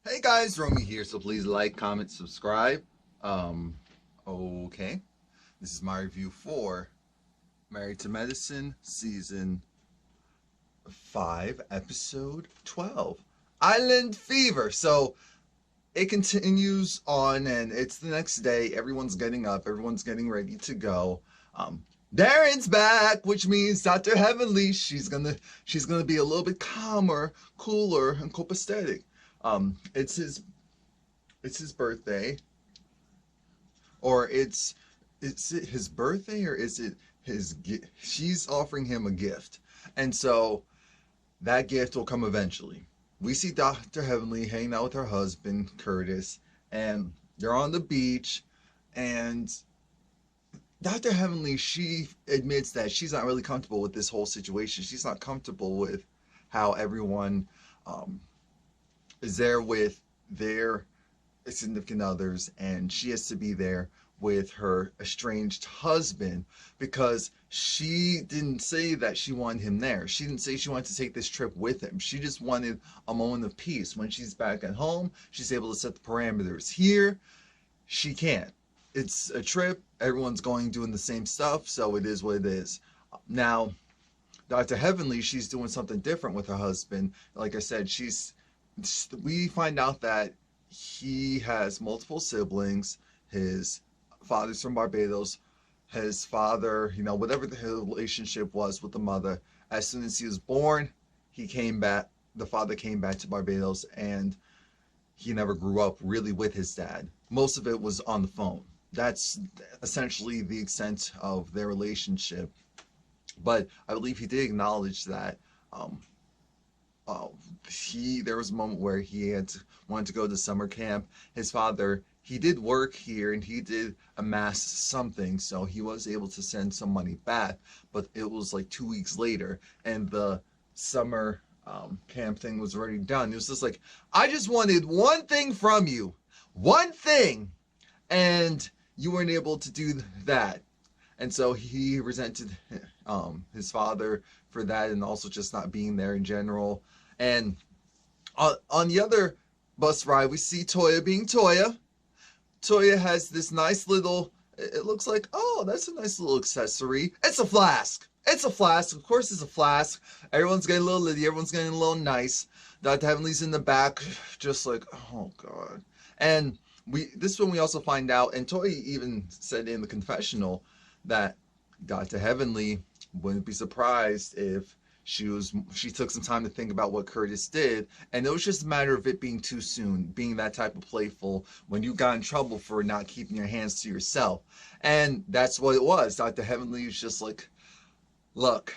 Hey guys, Romie here, so please like, comment, subscribe. Okay. This is my review for Married to Medicine, Season 5, Episode 12. Island Fever. So, it continues on, and it's the next day. Everyone's getting up, everyone's getting ready to go. Darren's back, which means Dr. Heavenly, she's gonna be a little bit calmer, cooler, and copacetic. Um, it's his it's his birthday, or it's it his birthday, or is it his gift? She's offering him a gift, and so that gift will come eventually. We see Dr. Heavenly hanging out with her husband Curtis, and they're on the beach, and Dr. Heavenly, she admits that she's not really comfortable with this whole situation. She's not comfortable with how everyone um, is there with their significant others, and she has to be there with her estranged husband because she didn't say that she wanted him there. She didn't say she wanted to take this trip with him. She just wanted a moment of peace. When she's back at home, she's able to set the parameters. Here, she can't. It's a trip. Everyone's going doing the same stuff, so it is what it is. Now, Dr. Heavenly, she's doing something different with her husband. Like I said, we find out that he has multiple siblings. His father's from Barbados. His father, whatever the relationship was with the mother, as soon as he was born, he came back. The father came back to Barbados, and he never grew up really with his dad. Most of it was on the phone. That's essentially the extent of their relationship. But I believe he did acknowledge that um, uh, there was a moment where wanted to go to summer camp. His father, he did work here and he did amass something, so he was able to send some money back. But it was like 2 weeks later, and the summer camp thing was already done. It was just like, I just wanted one thing from you, one thing, and you weren't able to do that. And so he resented his father for that, and also just not being there in general. And on the other bus ride, we see Toya being Toya. Toya has this nice little, it looks like, oh, that's a nice little accessory. It's a flask. It's a flask. Of course it's a flask. Everyone's getting a little litty. Everyone's getting a little nice. Dr. Heavenly's in the back, just like, oh, God. And this one we also find out, and Toya even said in the confessional that Dr. Heavenly wouldn't be surprised if she took some time to think about what Curtis did, and it was just a matter of it being too soon, being that type of playful when you got in trouble for not keeping your hands to yourself. And that's what it was. Dr. Heavenly was just like, look,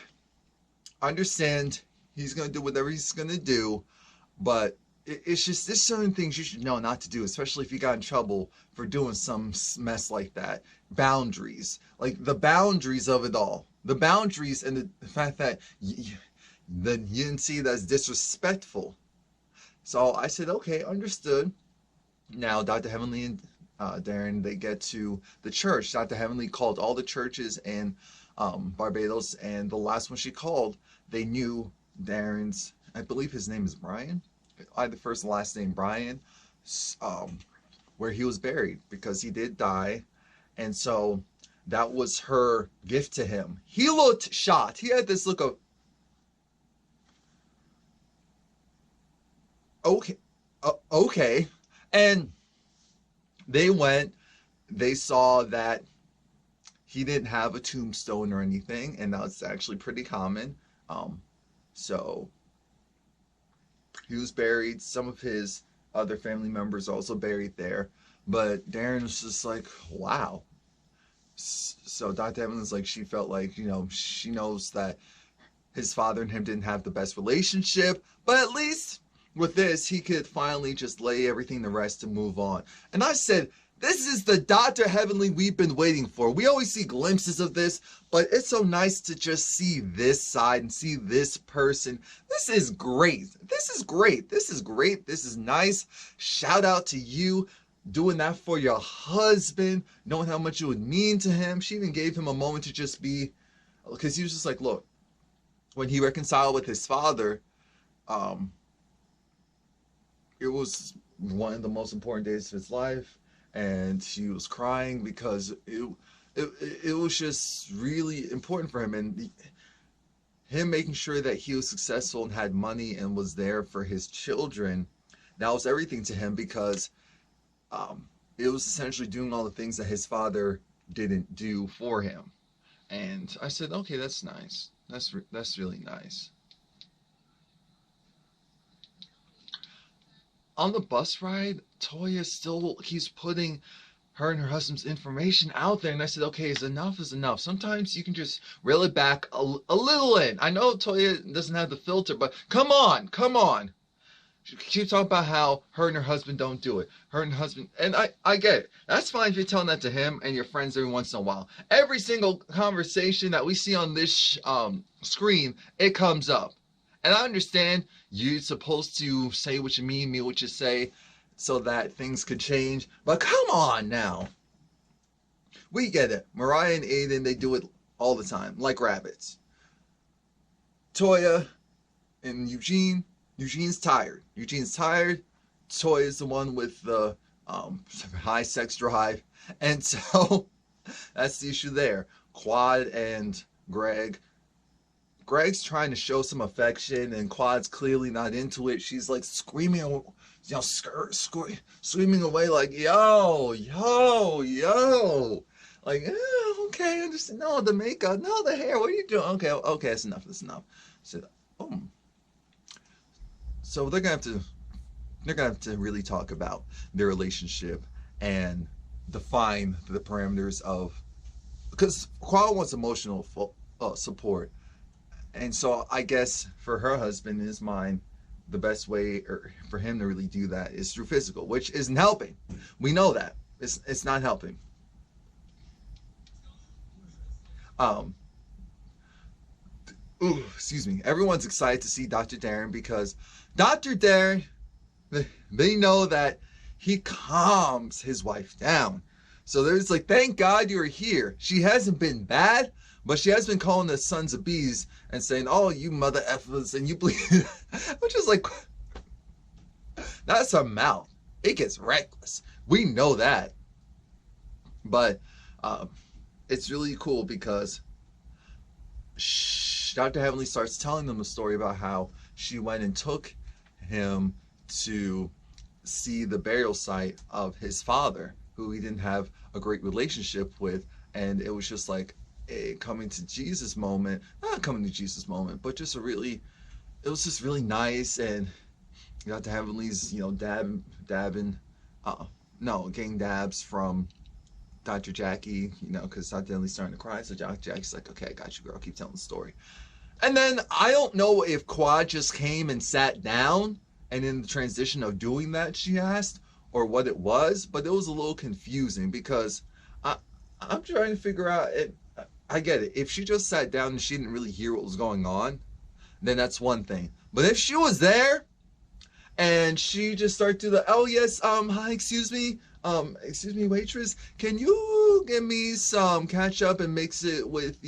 understand he's going to do whatever he's going to do, but it's just, there's certain things you should know not to do, especially if you got in trouble for doing some mess like that. Boundaries, like the boundaries of it all, the boundaries, and the fact that you didn't see that as disrespectful. So I said, okay, understood. Now Dr. Heavenly and Darren, they get to the church. Dr. Heavenly called all the churches in Barbados, and the last one she called, they knew Darren's, I believe his name is Brian, either first and last name Brian, where he was buried, because he did die. And so that was her gift to him. He looked shocked. He had this look of, okay, okay. And they went, they saw that he didn't have a tombstone or anything, and that's actually pretty common. So he was buried. Some of his other family members also buried there. But Darren was just like, wow. So Dr. Evans, like, she felt like, she knows that his father and him didn't have the best relationship, but at least with this, he could finally just lay everything to rest and move on. And I said, this is the Dr. Heavenly we've been waiting for. We always see glimpses of this, but it's so nice to just see this side and see this person. This is great. This is great. This is great. This is nice. Shout out to you doing that for your husband, knowing how much it would mean to him. She even gave him a moment to just be, because he was just like, look, when he reconciled with his father, it was one of the most important days of his life, and he was crying because it, it was just really important for him, and him making sure that he was successful and had money and was there for his children. That was everything to him because it was essentially doing all the things that his father didn't do for him. And I said, okay, that's nice. That's really nice. On the bus ride, Toya still keeps putting her and her husband's information out there, and I said, okay, enough is enough. Sometimes you can just reel it back a little in. I know Toya doesn't have the filter, but come on. She keeps talking about how her and her husband don't do it. Her and her husband, and I get it. That's fine if you're telling that to him and your friends every once in a while. Every single conversation that we see on this screen, it comes up. And I understand you're supposed to say what you mean what you say, so that things could change. But come on now. We get it. Mariah and Aiden, they do it all the time, like rabbits. Toya and Eugene's tired. Toya's the one with the high sex drive. And so that's the issue there. Quad and Greg's trying to show some affection, and Quad's clearly not into it. She's like screaming, screaming away like, yo, like, okay, I understand. No, the makeup, no, the hair. What are you doing? Okay, that's enough. So, so they're gonna have to really talk about their relationship and define the parameters of, because Quad wants emotional support. And so I guess for her husband, in his mind, the best way for him to really do that is through physical, which isn't helping. We know that. It's not helping. Excuse me. Everyone's excited to see Dr. Darren because Dr. Darren, they know that he calms his wife down. So there's like, thank God you're here. She hasn't been bad, but she has been calling us sons of bees and saying, oh, you mother effers, and you bleed. Which is like, that's her mouth. It gets reckless. We know that. But it's really cool because Dr. Heavenly starts telling them a story about how she went and took him to see the burial site of his father, who he didn't have a great relationship with. And it was just like a coming to Jesus moment, not coming to Jesus moment, but just it was just really nice. And Dr. Heavenly's, getting dabs from Dr. Jackie, because Dr. Heavenly's starting to cry. So Dr. Jackie's like, okay, I got you, girl. Keep telling the story. And then I don't know if Quad just came and sat down, and in the transition of doing that, she asked, or what it was, but it was a little confusing because I'm trying to figure out it. I get it. If she just sat down and she didn't really hear what was going on, then that's one thing. But if she was there and she just started to oh yes, hi, excuse me, waitress, can you give me some ketchup and mix it with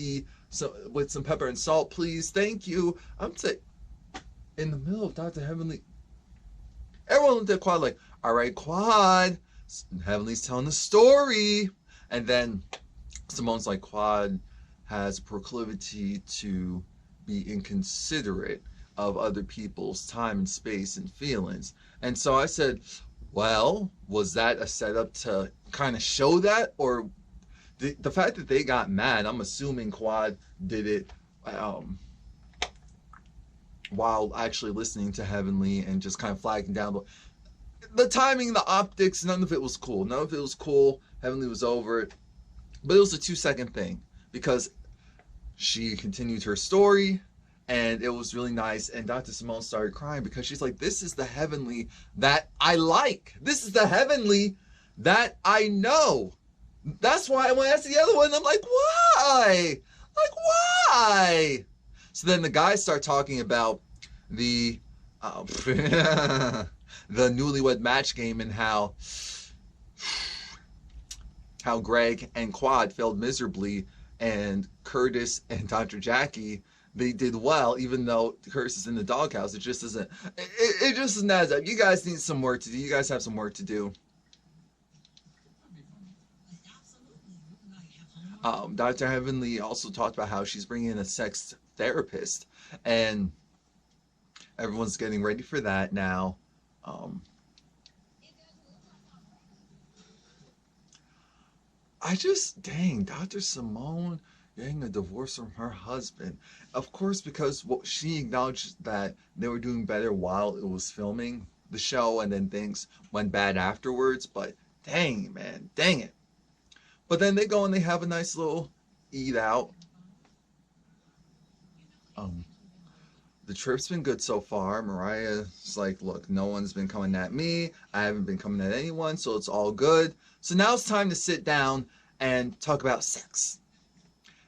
some pepper and salt, please? Thank you. I'm in the middle of Dr. Heavenly. Everyone looked at Quad like, all right, Quad, Heavenly's telling the story. And then Simone's like, Quad has a proclivity to be inconsiderate of other people's time and space and feelings. And so I said, well, was that a setup to kind of show that? Or the fact that they got mad, I'm assuming Quad did it while actually listening to Heavenly and just kind of flagging down. But the timing, the optics, none of it was cool. Heavenly was over it. But it was a 2-second thing because she continued her story and it was really nice. And Dr. Simone started crying because she's like, this is the Heavenly that I like. This is the Heavenly that I know. That's why when I asked the other one, I'm like, why? Why? So then the guys start talking about the the newlywed match game and how Greg and Quad failed miserably, and Curtis and Dr. Jackie, they did well, even though Curtis is in the doghouse. It just isn't. It just isn't as up. You guys need some work to do. You guys have some work to do. Dr. Heavenly also talked about how she's bringing in a sex therapist, and everyone's getting ready for that now. Um, dang, Dr. Simone getting a divorce from her husband. Of course, because she acknowledged that they were doing better while it was filming the show, and then things went bad afterwards. But dang, man, dang it. But then they go and they have a nice little eat out. Um, the trip's been good so far. Mariah's like, look, no one's been coming at me. I haven't been coming at anyone, so it's all good. So now it's time to sit down and talk about sex.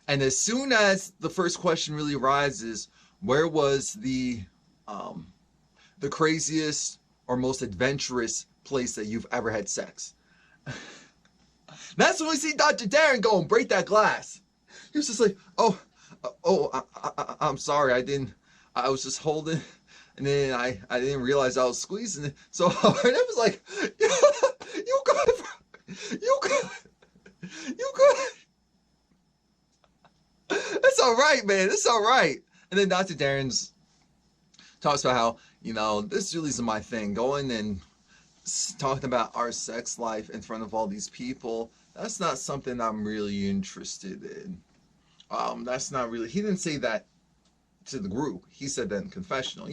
And as soon as the first question really arises, where was um, the craziest or most adventurous place that you've ever had sex? That's when we see Dr. Darren go and break that glass. He was just like, I'm sorry, I was just holding, and then I didn't realize I was squeezing it. So it was like, you good, you good, you good. It's all right, man. It's all right. And then Dr. Darren's talks about how, this really isn't my thing. Going and talking about our sex life in front of all these people, that's not something I'm really interested in. That's not really, he didn't say that to the group. He said that in confessional.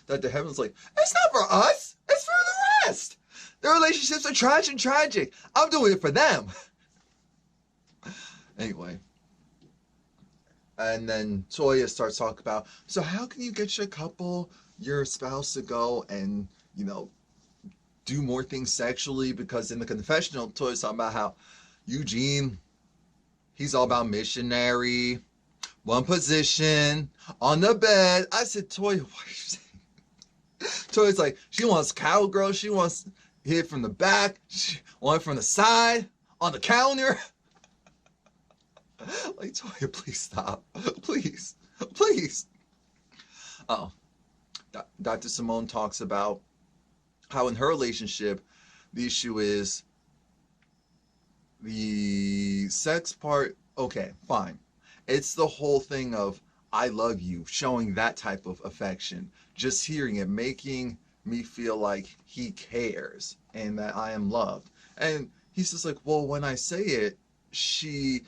Dr. Heaven's like, it's not for us. It's for the rest. Their relationships are tragic. I'm doing it for them. Anyway. And then Toya starts talking about, so how can you get your spouse to go and, do more things sexually? Because in the confessional, Toya's talking about how Eugene, he's all about missionary, one position, on the bed. I said, Toya, what are you saying? Toya's like, she wants cowgirl, she wants hit from the back, she wants from the side, on the counter. Like, Toya, please stop. Please. Oh, Dr. Simone talks about how in her relationship, the issue is the sex part. Okay, fine. It's the whole thing of I love you, showing that type of affection. Just hearing it, making me feel like he cares and that I am loved. And he's just like, well, when I say it, she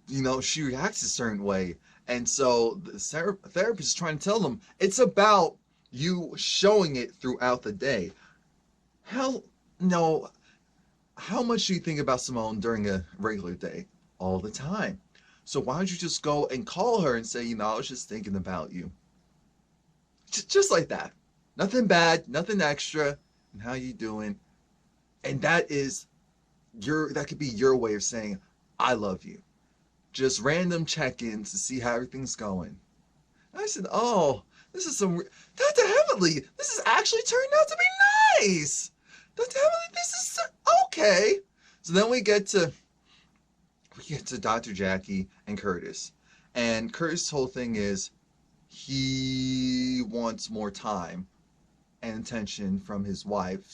reacts a certain way. And so the therapist is trying to tell them, it's about you showing it throughout the day. How much do you think about Simone during a regular day? All the time. So why don't you just go and call her and say, I was just thinking about you. Just like that. Nothing bad, nothing extra. And how you doing? And that could be your way of saying, I love you. Just random check-ins to see how everything's going. And I said, oh, this is Dr. Heavenly, this is actually turning out to be nice. Dr. Heavenly, this is okay. So then we get to Dr. Jackie and Curtis. And Curtis' whole thing is he wants more time and attention from his wife,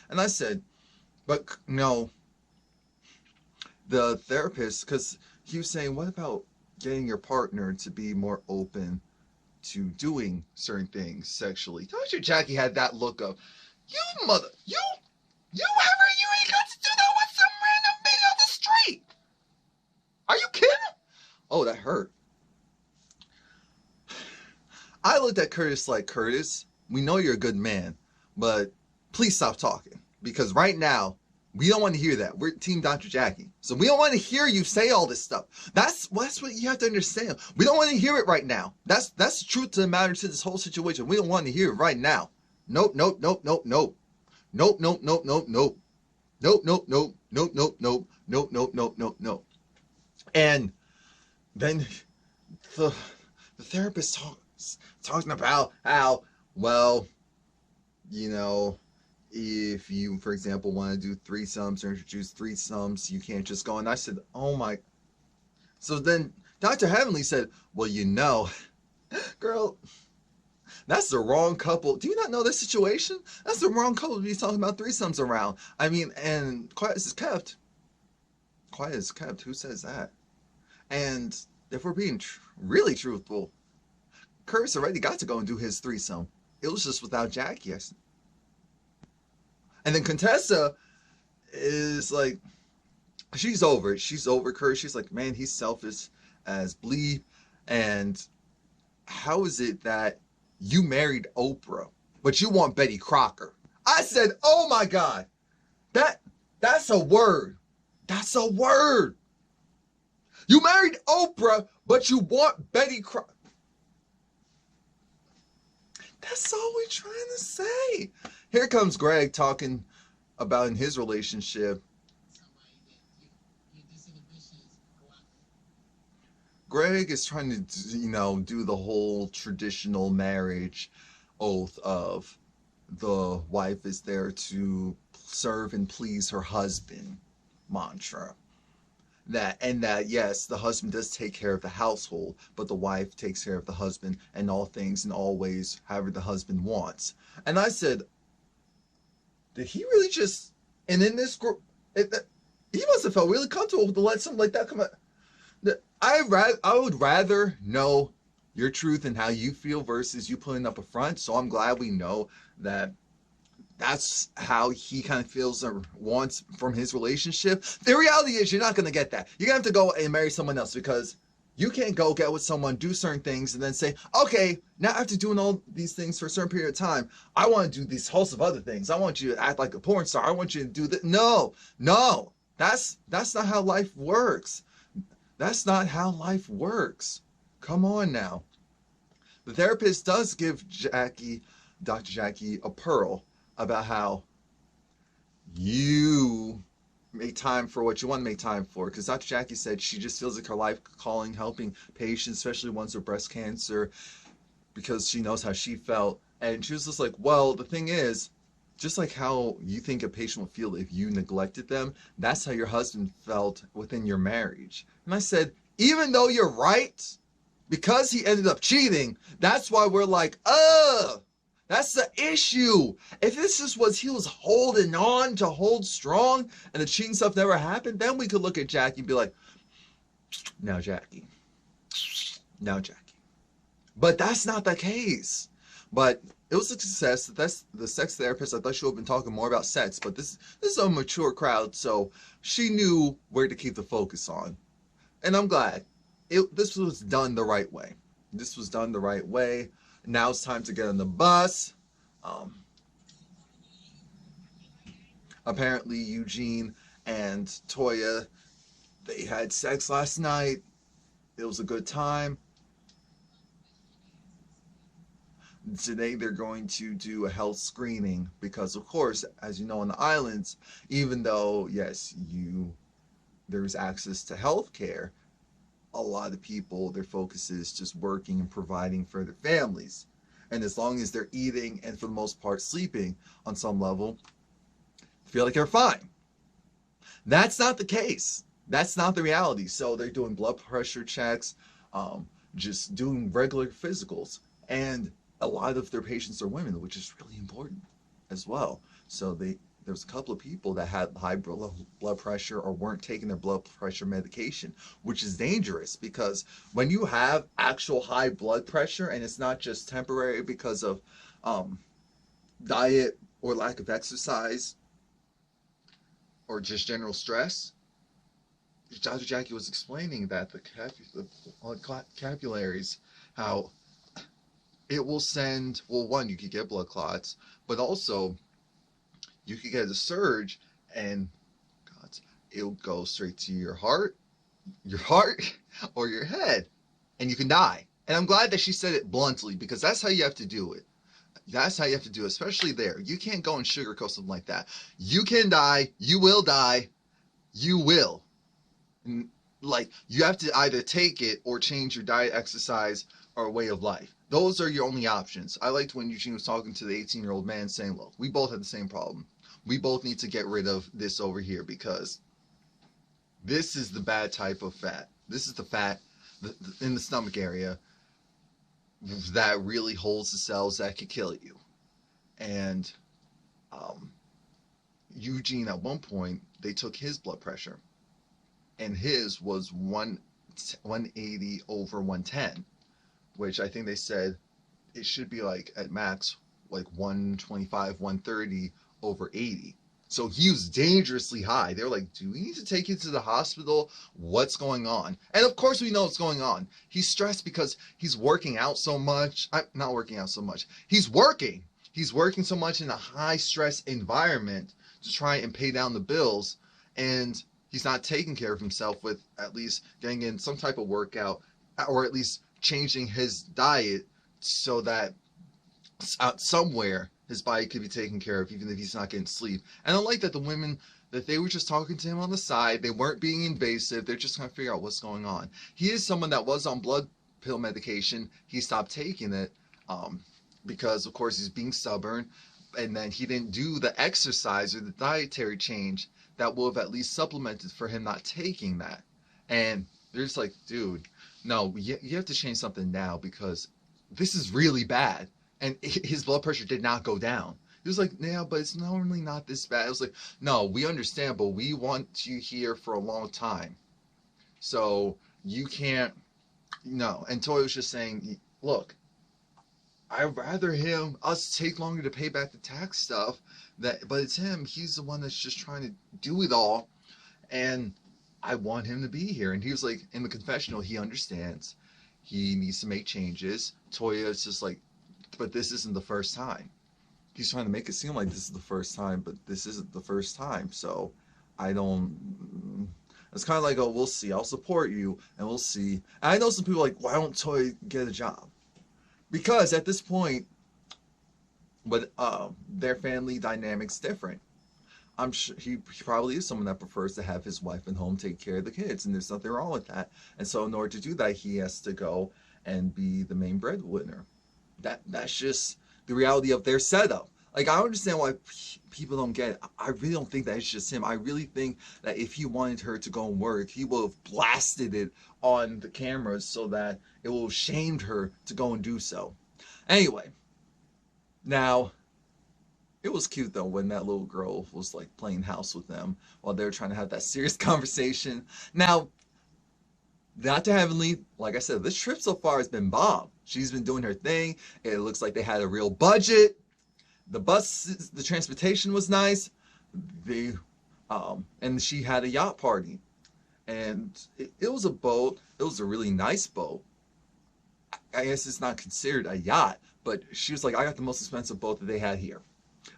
and I said, but no, the therapist, because he was saying, what about getting your partner to be more open to doing certain things sexually? Dr. Jackie had that look of, you ain't got to do that with some random man on the street. Are you kidding? Oh, that hurt. I looked at Curtis like, Curtis, we know you're a good man, but please stop talking. Because right now, we don't want to hear that. We're Team Dr. Jackie. So we don't want to hear you say all this stuff. That's what you have to understand. We don't want to hear it right now. That's the truth to the matter to this whole situation. We don't want to hear it right now. Nope. Nope. And then the therapist talking about how, well, if you, for example, want to do threesomes or introduce threesomes, you can't just go. And I said, oh my. So then Dr. Heavenly said, well, you know, girl, that's the wrong couple. Do you not know this situation? That's the wrong couple to be talking about threesomes around. I mean, and quiet as kept. Quiet as kept. Who says that? And if we're being really truthful, Curtis already got to go and do his threesome. It was just without Jackie. And then Contessa is like, she's over it. She's over Curtis. She's like, man, he's selfish as bleep. And how is it that you married Oprah, but you want Betty Crocker? I said, oh my God, that's a word. That's a word. You married Oprah, but you want Betty Crocker. That's all we're trying to say. Here comes Greg talking about in his relationship. Greg is trying to, do the whole traditional marriage oath of the wife is there to serve and please her husband mantra. That yes, the husband does take care of the household, but the wife takes care of the husband in all things and always, however the husband wants. And I said, did he really just? And in this group, he must have felt really comfortable to let something like that come out. I would rather know your truth and how you feel versus you putting up a front. So I'm glad we know that that's how he kind of feels or wants from his relationship. The reality is you're not going to get that. You're going to have to go and marry someone else, because you can't go get with someone, do certain things, and then say, okay, now after doing all these things for a certain period of time, I want to do these hosts of other things. I want you to act like a porn star. I want you to do that. No, that's not how life works. That's not how life works. Come on now. The therapist does give Dr. Jackie, a pearl about how you make time for what you want to make time for. Because Dr. Jackie said she just feels like her life calling, helping patients, especially ones with breast cancer, because she knows how she felt. And she was just like, well, the thing is, just like how you think a patient will feel if you neglected them, that's how your husband felt within your marriage. And I said, even though you're right, because he ended up cheating, that's why we're like, that's the issue. If this is what he was holding on to hold strong and the cheating stuff never happened, then we could look at Jackie and be like, now Jackie. But that's not the case. But it was a success. That's the sex therapist. I thought she would have been talking more about sex, but this is a mature crowd, so she knew where to keep the focus on. And I'm glad. This was done the right way. This was done the right way. Now it's time to get on the bus. Apparently Eugene and Toya, they had sex last night. It was a good time. Today they're going to do a health screening because, of course, as you know, on the islands, even though, yes, there's access to health care, a lot of people, their focus is just working and providing for their families. And as long as they're eating and for the most part sleeping on some level, feel like they're fine. That's not the case. That's not the reality. So they're doing blood pressure checks, just doing regular physicals. And a lot of their patients are women, which is really important as well. So there's a couple of people that had high blood pressure or weren't taking their blood pressure medication, which is dangerous, because when you have actual high blood pressure and it's not just temporary because of diet or lack of exercise or just general stress, Dr. Jackie was explaining that the capillaries, how it will send, well, one, you could get blood clots, but also you could get a surge and it'll go straight to your heart or your head, and you can die. And I'm glad that she said it bluntly, because that's how you have to do it. That's how you have to do it, especially there. You can't go and sugarcoat something like that. You can die. You will die. You will. Like, you have to either take it or change your diet, exercise, or way of life. Those are your only options. I liked when Eugene was talking to the 18-year-old man saying, look, we both have the same problem. We both need to get rid of this over here, because this is the bad type of fat. This is the fat in the stomach area that really holds the cells that could kill you. And Eugene, at one point, they took his blood pressure, and his was 180 over 110, which I think they said it should be like at max like 125, 130 over 80. So he was dangerously high. They were like, do we need to take you to the hospital? What's going on? And of course we know what's going on. He's stressed because he's working out so much. Not working out so much. He's working. He's working so much in a high stress environment to try and pay down the bills. And he's not taking care of himself with at least getting in some type of workout, or at least changing his diet so that somewhere his body could be taken care of, even if he's not getting sleep. And I like that the women, that they were just talking to him on the side. They weren't being invasive. They're just trying to figure out what's going on. He is someone that was on blood pill medication. He stopped taking it because, of course, he's being stubborn. And then he didn't do the exercise or the dietary change that would have at least supplemented for him not taking that. And they're just like, dude, no, you have to change something now, because this is really bad. And his blood pressure did not go down. He was like, yeah, but it's normally not this bad. I was like, no, we understand, but we want you here for a long time. So you can't, no. And Toy was just saying, look, I'd rather us take longer to pay back the tax stuff, but it's him. He's the one that's just trying to do it all. And I want him to be here. And he was like, in the confessional, he understands. He needs to make changes. Toya is just like, but this isn't the first time. He's trying to make it seem like this is the first time, but this isn't the first time. So I don't, it's kind of like, oh, we'll see. I'll support you and we'll see. And I know some people are like, why don't Toy get a job? Because at this point, but their family dynamic's different. I'm sure he probably is someone that prefers to have his wife at home take care of the kids, and there's nothing wrong with that. And so in order to do that, he has to go and be the main breadwinner. That's just the reality of their setup. Like, I understand why people don't get it. I really don't think that it's just him. I really think that if he wanted her to go and work, he would have blasted it on the cameras so that it will have shamed her to go and do so. Anyway, now, it was cute though when that little girl was like playing house with them while they were trying to have that serious conversation. Now, Dr. Heavenly, like I said, this trip so far has been bomb. She's been doing her thing. It looks like they had a real budget. The bus, the transportation was nice. And she had a yacht party. And it was a boat. It was a really nice boat. I guess it's not considered a yacht, but she was like, I got the most expensive boat that they had here.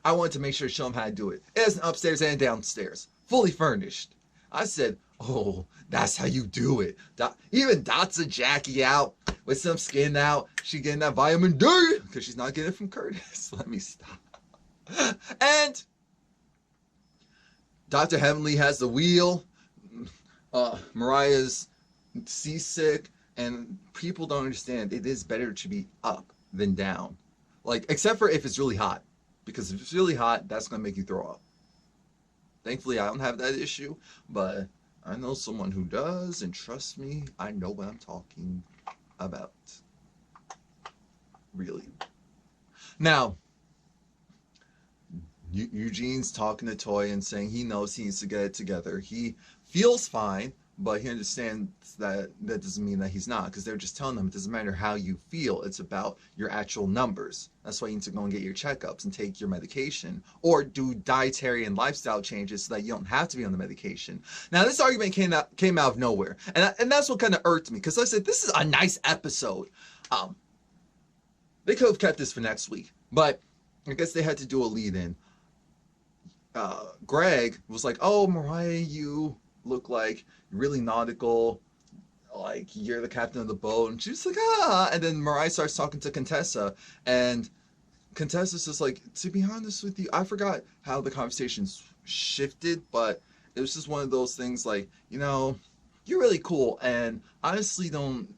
I wanted to make sure to show them how to do it. It has an upstairs and downstairs, fully furnished. I said, oh, that's how you do it. Even Dot's a Jackie out with some skin out. She getting that vitamin D because she's not getting it from Curtis. Let me stop. And Dr. Heavenly has the wheel. Mariah's seasick. And people don't understand. It is better to be up than down. Like, except for if it's really hot. Because if it's really hot, that's going to make you throw up. Thankfully, I don't have that issue, but I know someone who does, and trust me, I know what I'm talking about. Really. Now, Eugene's talking to Toy and saying he knows he needs to get it together. He feels fine, but he understands that that doesn't mean that he's not, because they're just telling him it doesn't matter how you feel, it's about your actual numbers. That's why you need to go and get your checkups and take your medication, or do dietary and lifestyle changes so that you don't have to be on the medication. Now, this argument came out of nowhere, and that's what kind of irked me, because like I said, this is a nice episode. They could have kept this for next week, but I guess they had to do a lead-in. Greg was like, oh, Mariah, you look like really nautical, like you're the captain of the boat. And she's like, ah. And then Mariah starts talking to Contessa, and Contessa's just like, to be honest with you, I forgot how the conversation shifted, but it was just one of those things like, you know, you're really cool, and honestly don't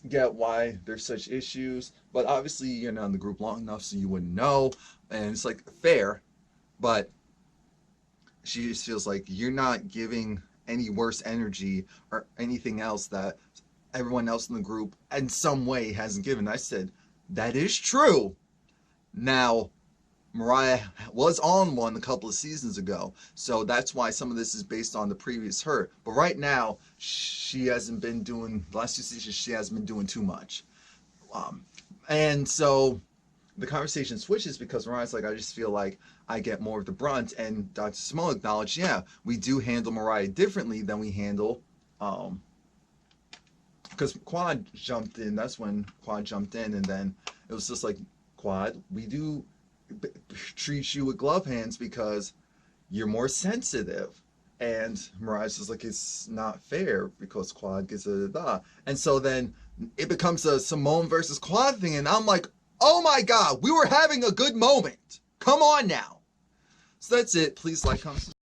get why there's such issues, but obviously you're not in the group long enough so you wouldn't know, and it's like fair, but she just feels like you're not giving any worse energy or anything else that everyone else in the group in some way hasn't given. I said, that is true. Now, Mariah was on one a couple of seasons ago, so that's why some of this is based on the previous her. But right now, she hasn't been doing, the last 2 seasons, she hasn't been doing too much. And so the conversation switches because Mariah's like, I just feel like I get more of the brunt. And Dr. Simone acknowledged, yeah, we do handle Mariah differently than we handle, because Quad jumped in. That's when Quad jumped in, and then it was just like, Quad, we do treat you with glove hands because you're more sensitive. And Mariah's just like, it's not fair because Quad gets da. And so then it becomes a Simone versus Quad thing, and I'm like, oh my God, we were having a good moment. Come on now. So that's it. Please like, comment, subscribe.